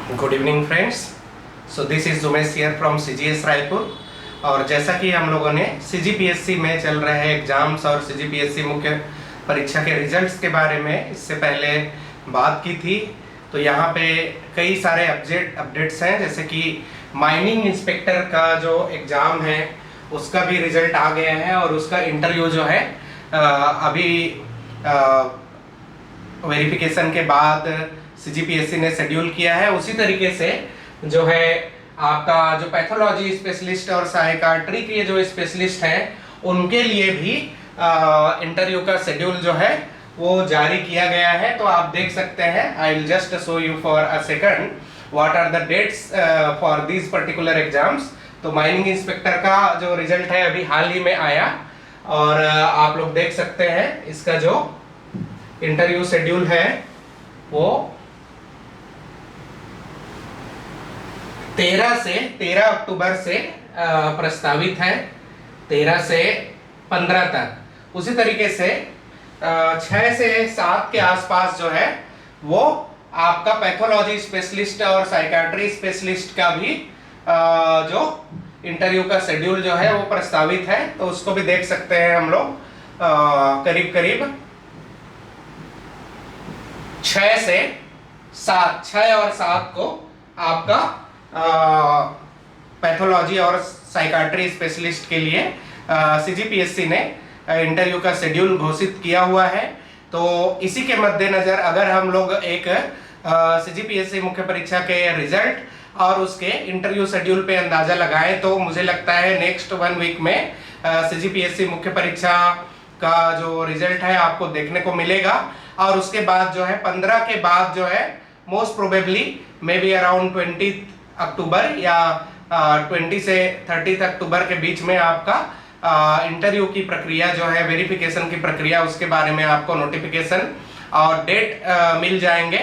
Good evening friends. So this is Umesh here from CGS Raipur. और जैसा कि हम लोगों ने सीजीपीएससी में चल रहे एग्जाम्स और सीजीपीएससी मुख्य परीक्षा के रिजल्ट्स के बारे में इससे पहले बात की थी, तो यहाँ पे कई सारे अपडेट्स हैं। जैसे कि माइनिंग इंस्पेक्टर का जो एग्ज़ाम है उसका भी रिजल्ट आ गया है और उसका इंटरव्यू जो है अभी वेरिफिकेशन के बाद सीजीपीएससी ने शेड्यूल किया है। उसी तरीके से जो है आपका जो पैथोलॉजी स्पेशलिस्ट और साइकाट्री के जो स्पेशलिस्ट हैं उनके लिए भी इंटरव्यू का शेड्यूल जो है वो जारी किया गया है। तो आप देख सकते हैं, I will just show you for a second what are the dates for these particular exams. तो माइनिंग इंस्पेक्टर का जो रिजल्ट है अभी हाल ही में आया और आप लोग देख सकते हैं इसका जो इंटरव्यू शेड्यूल है वो 13 अक्टूबर से प्रस्तावित है, 13 से 15 तक। उसी तरीके से 6 से 7 के आसपास जो है वो आपका पैथोलॉजी स्पेशलिस्ट और साइकाट्री स्पेशलिस्ट का भी जो इंटरव्यू का शेड्यूल जो है वो प्रस्तावित है। तो उसको भी देख सकते हैं हम लोग। करीब करीब 6 से 7, 6 और 7 को आपका पैथोलॉजी और साइकाट्री स्पेशलिस्ट के लिए सीजीपीएससी ने इंटरव्यू का शेड्यूल घोषित किया हुआ है। तो इसी के मद्देनजर अगर हम लोग एक सीजीपीएससी मुख्य परीक्षा के रिजल्ट और उसके इंटरव्यू शेड्यूल पे अंदाजा लगाएं तो मुझे लगता है नेक्स्ट 1 वीक में सीजीपीएससी मुख्य परीक्षा का जो रिजल्ट है आपको देखने को मिलेगा। और उसके बाद जो है 15 के बाद जो है most probably may be around 20 अक्टूबर या 20 से 30 अक्टूबर के बीच में आपका इंटरव्यू की प्रक्रिया जो है, वेरिफिकेशन की प्रक्रिया, उसके बारे में आपको नोटिफिकेशन और डेट मिल जाएंगे।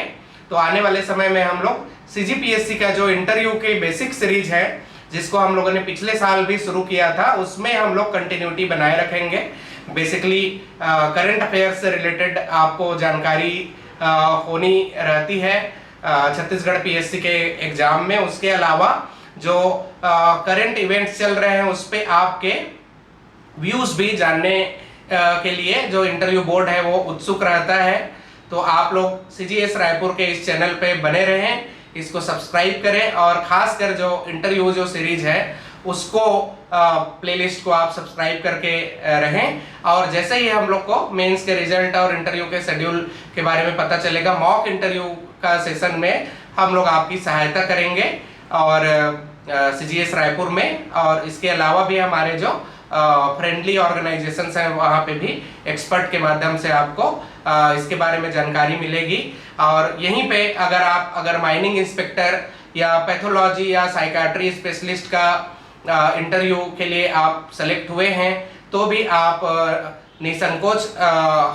तो आने वाले समय में हम लोग सीजीपीएससी का जो इंटरव्यू की बेसिक सीरीज है जिसको हम लोगों ने पिछले साल भी शुरू किया था उसमें हम लोग कंटिन्यूटी बनाए रखेंगे। बेसिकली करंट अफेयर्स से रिलेटेड आपको जानकारी होनी रहती है छत्तीसगढ़ पीएससी के एग्जाम में। उसके अलावा जो करंट इवेंट्स चल रहे हैं उस पे आपके व्यूज भी जानने के लिए जो इंटरव्यू बोर्ड है वो उत्सुक रहता है। तो आप लोग सीजीएस रायपुर के इस चैनल पे बने रहें, इसको सब्सक्राइब करें और खासकर जो इंटरव्यू जो सीरीज है उसको प्लेलिस्ट को आप सब्सक्राइब करके रहें। और जैसे ही हम लोग को मेंस के रिजल्ट और इंटरव्यू के शेड्यूल के बारे में पता चलेगा, मॉक इंटरव्यू का सेशन में हम लोग आपकी सहायता करेंगे और सीजीएस रायपुर में। और इसके अलावा भी हमारे जो फ्रेंडली ऑर्गेनाइजेशंस हैं वहाँ पे भी एक्सपर्ट के माध्यम से आपको इसके बारे में जानकारी मिलेगी। और यहीं पे अगर माइनिंग इंस्पेक्टर या पैथोलॉजी या साइकाट्री स्पेशलिस्ट का इंटरव्यू के लिए आप सेलेक्ट हुए हैं तो भी आप निसंकोच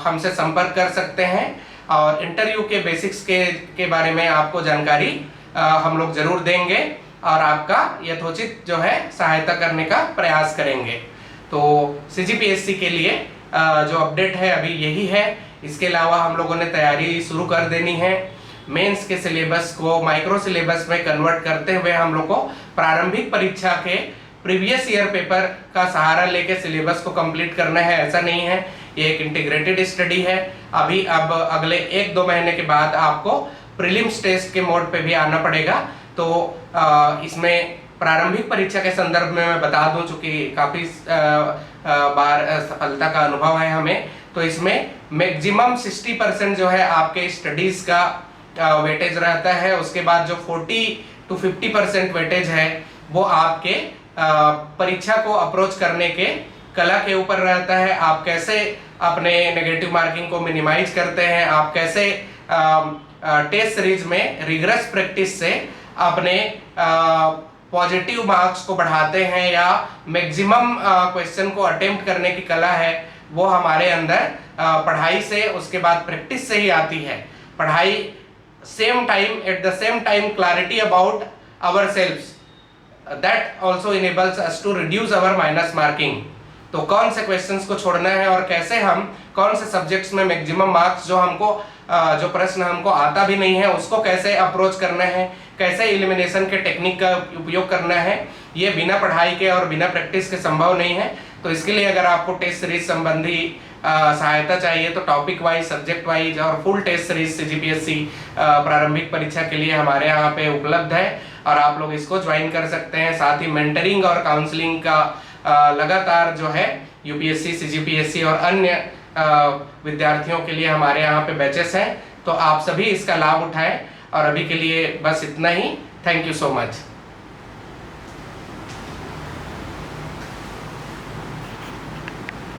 हमसे संपर्क कर सकते हैं और इंटरव्यू के बेसिक्स के बारे में आपको जानकारी हम लोग जरूर देंगे और आपका यथोचित जो है सहायता करने का प्रयास करेंगे। तो सीजीपीएससी के लिए जो अपडेट है अभी यही है। इसके अलावा हम लोगों ने तैयारी शुरू कर देनी है। मेंस के सिलेबस को माइक्रो सिलेबस में कन्वर्ट करते हुए हम लोग को प्रारंभिक परीक्षा के प्रीवियस ईयर पेपर का सहारा लेके सिलेबस को कंप्लीट करना है। ऐसा नहीं है, ये एक इंटीग्रेटेड स्टडी है। अब अगले 1-2 महीने के बाद आपको प्रीलिम्स टेस्ट के मोड पे भी आना पड़ेगा। तो इसमें प्रारंभिक परीक्षा के संदर्भ में मैं बता दूं, चूंकि काफी बार सफलता का अनुभव है हमें, तो इसमें मैक्सिमम 60% जो है आपके स्टडीज का वेटेज रहता है। उसके बाद जो 40 to 50% वेटेज है वो आपके परीक्षा को अप्रोच करने के कला के ऊपर रहता है। आप कैसे अपने नेगेटिव मार्किंग को मिनिमाइज करते हैं, आप कैसे टेस्ट सीरीज में रिगरस प्रैक्टिस से अपने पॉजिटिव मार्क्स को बढ़ाते हैं या मैक्सिमम क्वेश्चन को अटेम्प्ट करने की कला है, वो हमारे अंदर पढ़ाई से, उसके बाद प्रैक्टिस से ही आती है। पढ़ाई at the same time clarity about ourselves, that also enables us to reduce our minus marking। तो कौन से क्वेश्चंस को छोड़ना है और कैसे हम कौन से सब्जेक्ट्स में मैक्सिमम मार्क्स जो हमको जो प्रश्न हमको आता भी नहीं है उसको कैसे अप्रोच करना है, कैसे एलिमिनेशन के टेक्निक का उपयोग करना है, ये बिना पढ़ाई के और बिना प्रैक्टिस के संभव नहीं है। तो इसके लिए अगर आपको टेस्ट सीरीज संबंधी सहायता चाहिए तो टॉपिक वाइज, सब्जेक्ट वाइज और फुल टेस्ट सीरीज सीजीपीएससी प्रारंभिक परीक्षा के लिए हमारे यहाँ पे उपलब्ध है और आप लोग इसको ज्वाइन कर सकते हैं। साथ ही मेंटरिंग और काउंसलिंग का लगातार जो है यूपीएससी, सीजीपीएससी और अन्य विद्यार्थियों के लिए हमारे यहाँ पे बैचेस हैं। तो आप सभी इसका लाभ उठाएं और अभी के लिए बस इतना ही। Thank you so much.